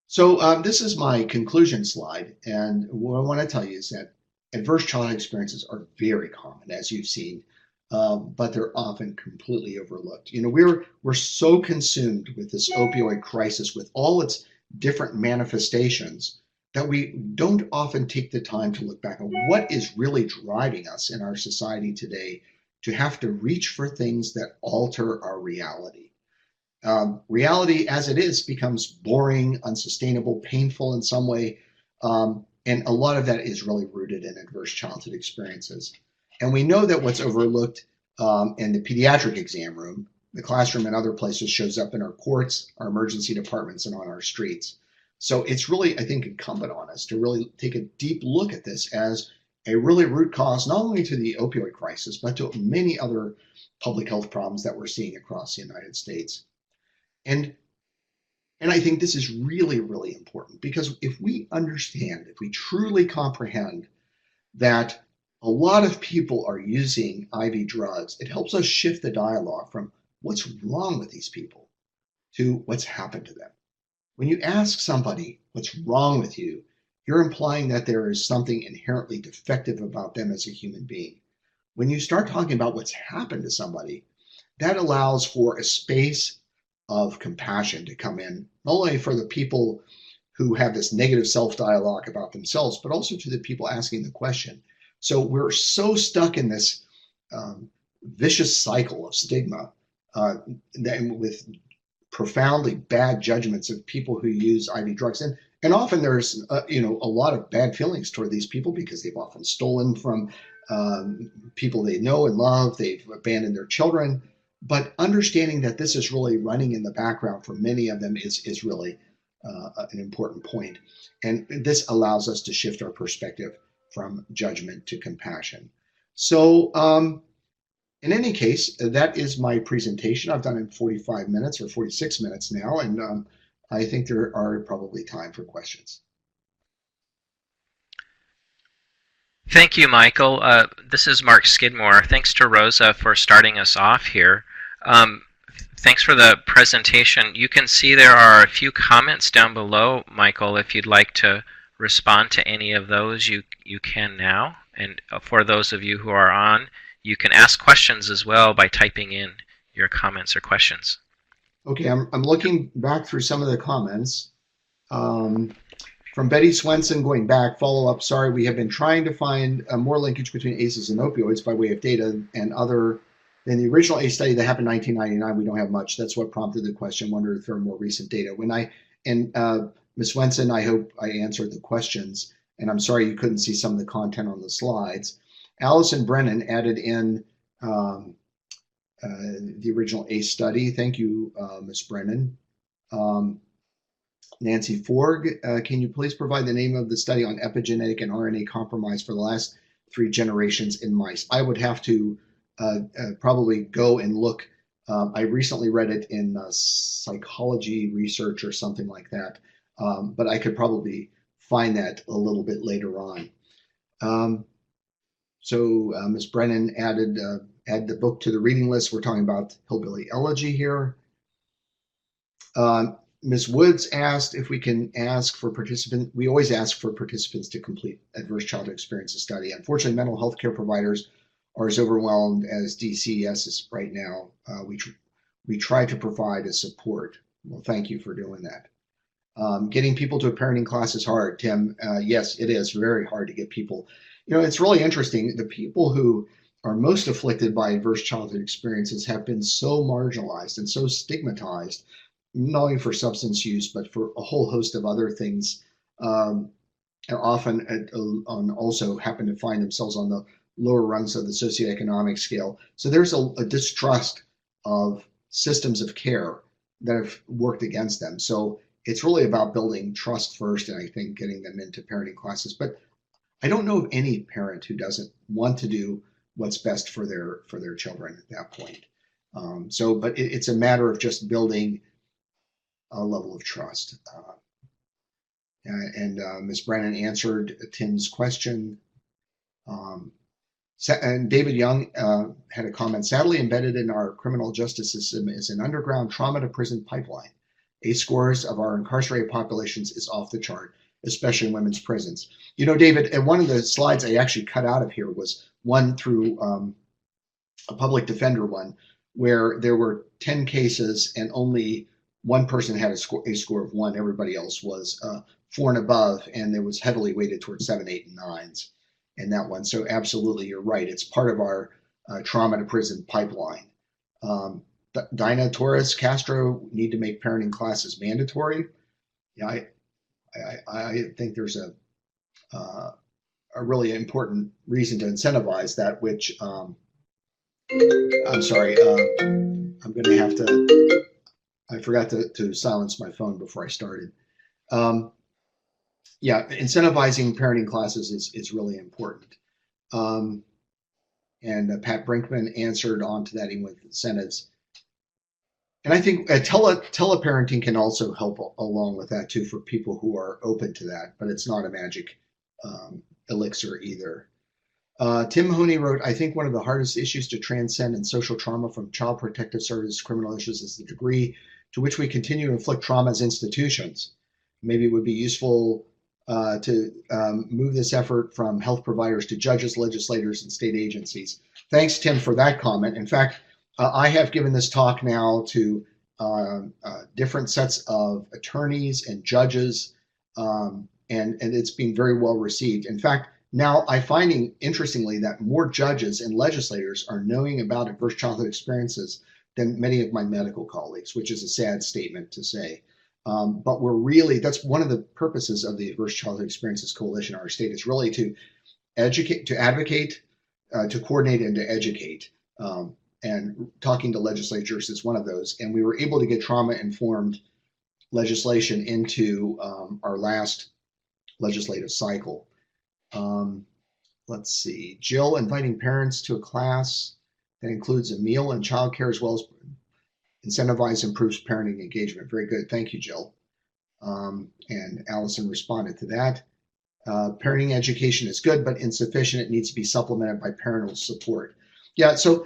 So this is my conclusion slide, and what I want to tell you is that adverse childhood experiences are very common, as you've seen, but they're often completely overlooked. We're so consumed with this opioid crisis, with all its different manifestations, that we don't often take the time to look back on what is really driving us in our society today to have to reach for things that alter our reality. Reality as it is becomes boring, unsustainable, painful in some way, and a lot of that is really rooted in adverse childhood experiences. And we know that what's overlooked in the pediatric exam room, the classroom, and other places shows up in our courts, our emergency departments, and on our streets. So it's really, I think, incumbent on us to really take a deep look at this as a really root cause, not only to the opioid crisis, but to many other public health problems that we're seeing across the United States. And I think this is really, really important, because if we understand, if we truly comprehend that a lot of people are using IV drugs, it helps us shift the dialogue from what's wrong with these people to what's happened to them. When you ask somebody what's wrong with you, you're implying that there is something inherently defective about them as a human being. When you start talking about what's happened to somebody, that allows for a space of compassion to come in, not only for the people who have this negative self-dialogue about themselves, but also to the people asking the question. So we're so stuck in this vicious cycle of stigma with profoundly bad judgments of people who use IV drugs. And often there's a lot of bad feelings toward these people, because they've often stolen from people they know and love, they've abandoned their children. But understanding that this is really running in the background for many of them is really an important point. And this allows us to shift our perspective from judgment to compassion. So in any case, that is my presentation. I've done it in 45 minutes or 46 minutes now, and I think there are probably time for questions. Thank you, Michael. This is Mark Skidmore. Thanks to Rosa for starting us off here. Thanks for the presentation. You can see there are a few comments down below, Michael. If you'd like to respond to any of those, you can now. And for those of you who are on, you can ask questions as well by typing in your comments or questions. Okay, I'm looking back through some of the comments. From Betty Swenson, going back, follow up, sorry, we have been trying to find more linkage between ACEs and opioids by way of data and other than the original ACE study that happened in 1999. We don't have much. That's what prompted the question. Wonder if there are more recent data. Ms. Swenson, I hope I answered the questions, and I'm sorry you couldn't see some of the content on the slides. Allison Brennan added in the original ACE study. Thank you, Ms. Brennan. Nancy Forg, can you please provide the name of the study on epigenetic and RNA compromise for the last 3 generations in mice? I would have to probably go and look. I recently read it in Psychology Research or something like that, but I could probably find that a little bit later on. Ms. Brennan added the book to the reading list. We're talking about Hillbilly Elegy here. Ms. Woods asked if we can ask for participants. We always ask for participants to complete adverse childhood experiences study. Unfortunately, mental health care providers are as overwhelmed as DCES is right now. We try to provide a support. Well, thank you for doing that. Getting people to a parenting class is hard, Tim. Yes, it is very hard to get people. It's really interesting. The people who are most afflicted by adverse childhood experiences have been so marginalized and so stigmatized, not only for substance use, but for a whole host of other things, and often also happen to find themselves on the lower rungs of the socioeconomic scale. So there's a distrust of systems of care that have worked against them. So it's really about building trust first, and I think getting them into parenting classes. But I don't know of any parent who doesn't want to do what's best for their children at that point. But it's a matter of just building a level of trust. Ms. Brennan answered Tim's question. And David Young had a comment. Sadly, embedded in our criminal justice system is an underground trauma to prison pipeline. ACE scores of our incarcerated populations is off the chart, especially in women's prisons. David, and one of the slides I actually cut out of here was one through a public defender one, where there were 10 cases and only one person had a score of 1. Everybody else was 4 and above, and it was heavily weighted towards 7, 8, and 9s in that one. So absolutely, you're right. It's part of our trauma to prison pipeline. Dinah Torres Castro need to make parenting classes mandatory. Yeah, I think there's a really important reason to incentivize that, which I'm sorry, I'm going to have to. I forgot to silence my phone before I started. Yeah, incentivizing parenting classes is really important. And Pat Brinkman answered on to that, even with incentives. And I think teleparenting can also help along with that too for people who are open to that, but it's not a magic elixir either. Tim Honey wrote, I think one of the hardest issues to transcend in social trauma from child protective service criminal issues is the degree to which we continue to inflict trauma as institutions. Maybe it would be useful to move this effort from health providers to judges, legislators, and state agencies. Thanks, Tim, for that comment. In fact, I have given this talk now to different sets of attorneys and judges, and it's been very well received. In fact, now I'm finding, interestingly, that more judges and legislators are knowing about adverse childhood experiences than many of my medical colleagues, which is a sad statement to say. But that's one of the purposes of the Adverse Childhood Experiences Coalition in our state, is really to educate, to advocate, to coordinate, and to educate. And talking to legislatures is one of those. And we were able to get trauma-informed legislation into our last legislative cycle. Let's see, Jill, inviting parents to a class that includes a meal and childcare as well as incentivize improves parenting engagement. Very good. Thank you, Jill. And Allison responded to that. Parenting education is good, but insufficient. It needs to be supplemented by parental support. Yeah, so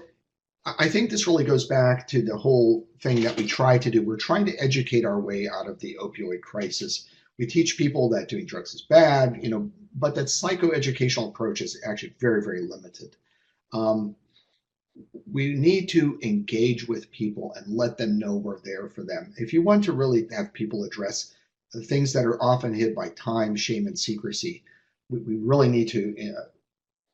I think this really goes back to the whole thing that we try to do. We're trying to educate our way out of the opioid crisis. We teach people that doing drugs is bad, but that psychoeducational approach is actually very, very limited. Um, we need to engage with people and let them know we're there for them. If you want to really have people address the things that are often hid by time, shame, and secrecy, we really need to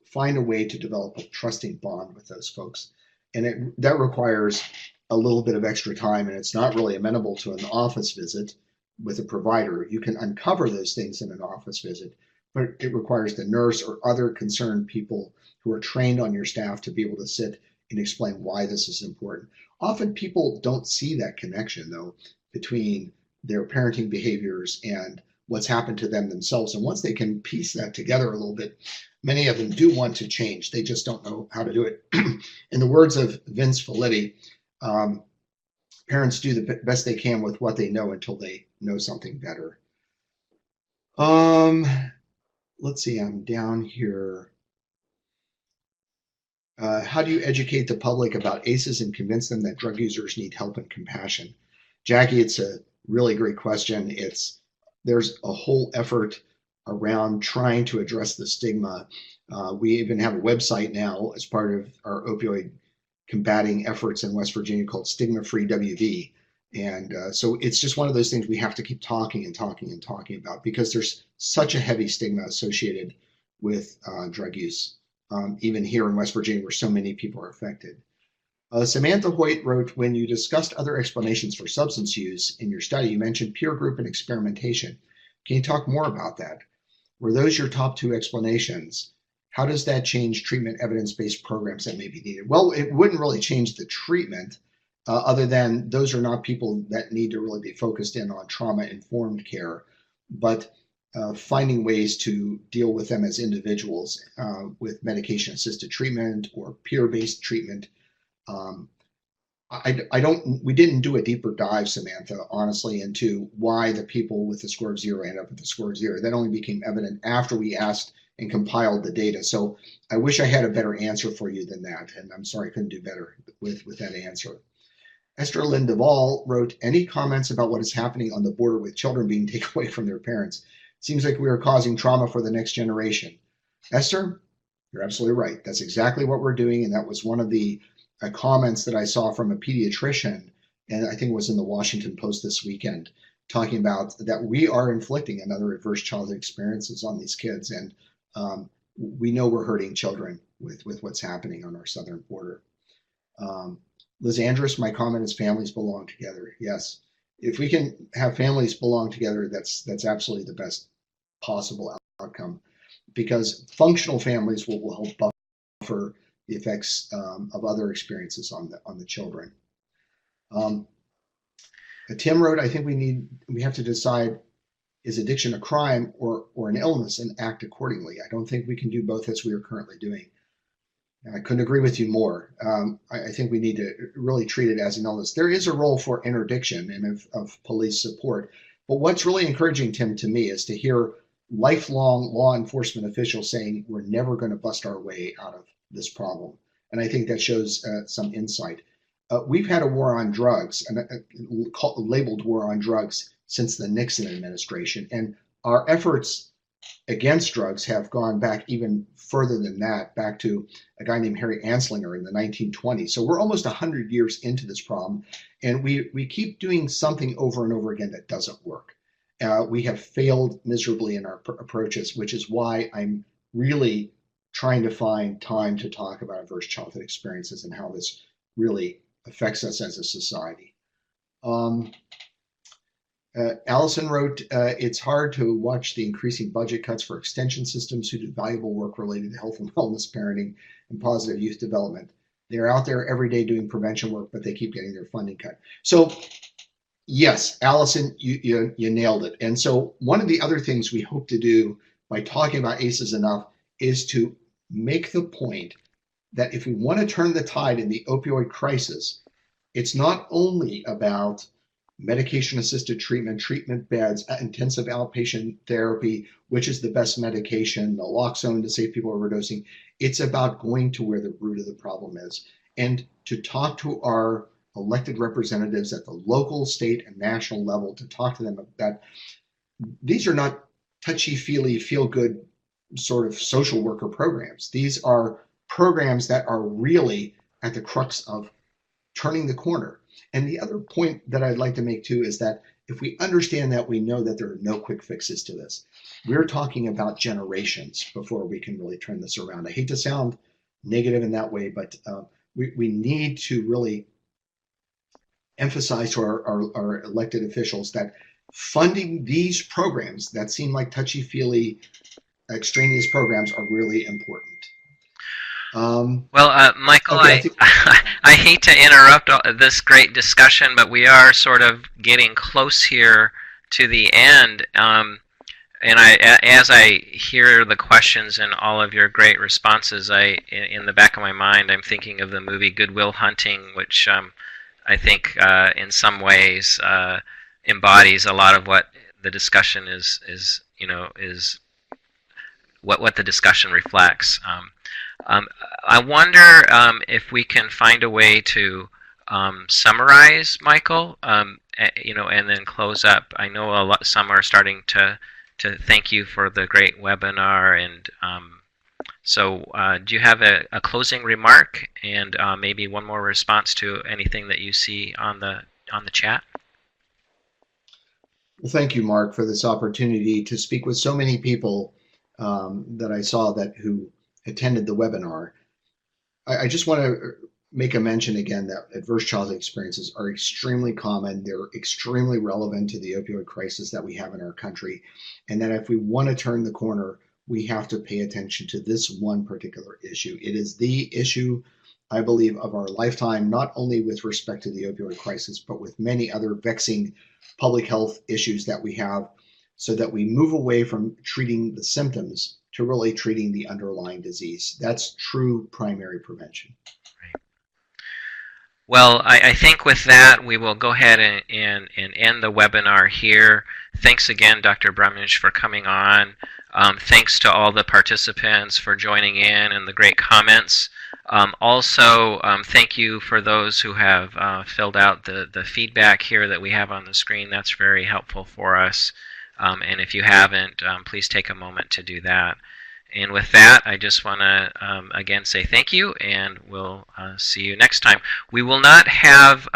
find a way to develop a trusting bond with those folks. And that requires a little bit of extra time, and it's not really amenable to an office visit with a provider. You can uncover those things in an office visit, but it requires the nurse or other concerned people who are trained on your staff to be able to sit and explain why this is important. Often people don't see that connection, though, between their parenting behaviors and what's happened to them themselves. And once they can piece that together a little bit, many of them do want to change. They just don't know how to do it. In the words of Vince Felitti, parents do the best they can with what they know until they know something better. Let's see, I'm down here. How do you educate the public about ACEs and convince them that drug users need help and compassion? Jackie, it's a really great question. There's a whole effort around trying to address the stigma. We even have a website now as part of our opioid combating efforts in West Virginia called Stigma Free WV. And so it's just one of those things we have to keep talking and talking and talking about because there's such a heavy stigma associated with drug use, even here in West Virginia where so many people are affected. Samantha Hoyt wrote, when you discussed other explanations for substance use in your study, you mentioned peer group and experimentation. Can you talk more about that? Were those your top two explanations? How does that change treatment evidence-based programs that may be needed? Well, it wouldn't really change the treatment other than those are not people that need to really be focused in on trauma-informed care, but finding ways to deal with them as individuals with medication-assisted treatment or peer-based treatment. We didn't do a deeper dive, Samantha, honestly, into why the people with the score of 0 end up with the score of 0. That only became evident after we asked and compiled the data. So I wish I had a better answer for you than that. And I'm sorry I couldn't do better with that answer. Esther Lynn Duvall wrote, any comments about what is happening on the border with children being taken away from their parents? Seems like we are causing trauma for the next generation. Esther, you're absolutely right. That's exactly what we're doing. And that was one of the comments that I saw from a pediatrician, and I think it was in the Washington Post this weekend, talking about that we are inflicting another adverse childhood experiences on these kids. And we know we're hurting children with what's happening on our southern border. Liz Andrus, my comment is families belong together. Yes, if we can have families belong together, that's absolutely the best possible outcome, because functional families will help buffer the effects of other experiences on the children. Tim wrote, I think we have to decide, is addiction a crime or an illness, and act accordingly. I don't think we can do both as we are currently doing. And I couldn't agree with you more. I think we need to really treat it as an illness. There is a role for interdiction and of police support. But what's really encouraging, Tim, to me is to hear lifelong law enforcement officials saying we're never going to bust our way out of this problem. And I think that shows some insight. We've had a war on drugs, labeled war on drugs, since the Nixon administration. And our efforts against drugs have gone back even further than that, back to a guy named Harry Anslinger in the 1920s. So we're almost 100 years into this problem, and we keep doing something over and over again that doesn't work. We have failed miserably in our approaches, which is why I'm really trying to find time to talk about adverse childhood experiences and how this really affects us as a society. Allison wrote, it's hard to watch the increasing budget cuts for extension systems who do valuable work related to health and wellness, parenting, and positive youth development. They're out there every day doing prevention work, but they keep getting their funding cut. So yes, Allison, you nailed it. And so one of the other things we hope to do by talking about ACEs enough is to make the point that if we want to turn the tide in the opioid crisis, it's not only about medication-assisted treatment, treatment beds, intensive outpatient therapy, which is the best medication, naloxone to save people overdosing. It's about going to where the root of the problem is. and to talk to our elected representatives at the local, state, and national level, to talk to them about these are not touchy-feely, feel-good sort of social worker programs. These are programs that are really at the crux of turning the corner. And the other point that I'd like to make too is that if we understand that, we know that there are no quick fixes to this. We're talking about generations before we can really turn this around. I hate to sound negative in that way, but we need to really emphasize to our elected officials that funding these programs that seem like touchy-feely, extraneous programs are really important. Well, Michael, Okay, I think I hate to interrupt this great discussion, but we are sort of getting close here to the end. And as I hear the questions and all of your great responses, in the back of my mind, I'm thinking of the movie Good Will Hunting, which I think in some ways embodies a lot of what the discussion is what the discussion reflects. I wonder if we can find a way to summarize, Michael, and then close up. I know some are starting to thank you for the great webinar, and so do you have a closing remark and maybe one more response to anything that you see on the chat? Well, thank you, Mark, for this opportunity to speak with so many people that I saw who attended the webinar. I just want to make a mention again that adverse childhood experiences are extremely common. They're extremely relevant to the opioid crisis that we have in our country. And that if we want to turn the corner, we have to pay attention to this one particular issue. It is the issue, I believe, of our lifetime, not only with respect to the opioid crisis, but with many other vexing public health issues that we have, so that we move away from treating the symptoms to really treating the underlying disease. That's true primary prevention. Right. Well, I think with that, we will go ahead and end the webinar here. Thanks again, Dr. Brumage, for coming on. Thanks to all the participants for joining in and the great comments. Also, thank you for those who have filled out the feedback here that we have on the screen. That's very helpful for us. And if you haven't, please take a moment to do that. And with that, I just want to again say thank you, and we'll see you next time. We will not have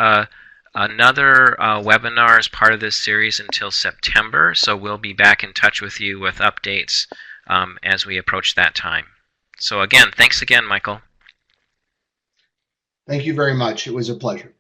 another webinar as part of this series until September, so we'll be back in touch with you with updates as we approach that time. So again, thanks again, Michael. Thank you very much. It was a pleasure.